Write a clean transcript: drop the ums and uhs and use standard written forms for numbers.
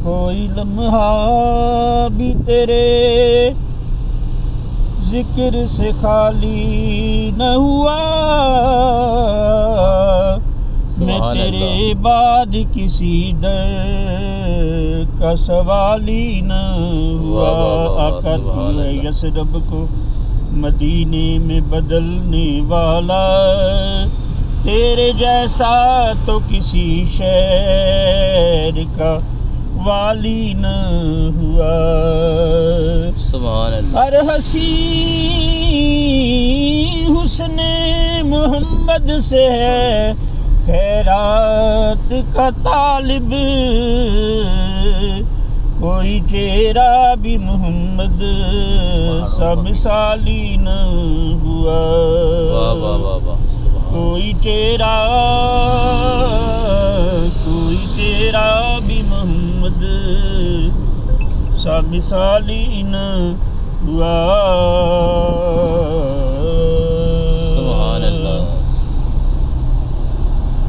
کوئی لمحہ بھی تیرے ذکر سے خالی نہ ہوا، میں تیرے بعد کسی در کا سوالی نہ ہوا۔ آقا تو ہے یثرب کو مدینے میں بدلنے والا، تیرے جیسا تو کسی شہر کا والی نہ ہوا۔ سبحان اللہ۔ ہر ہنسی حسن محمد سے ہے خیرات کا طالب، کوئی چہرہ بھی محمد سا مثالی نہ ہوا۔ کوئی چہرہ بھی محمد سا مثالی نہ ہوا۔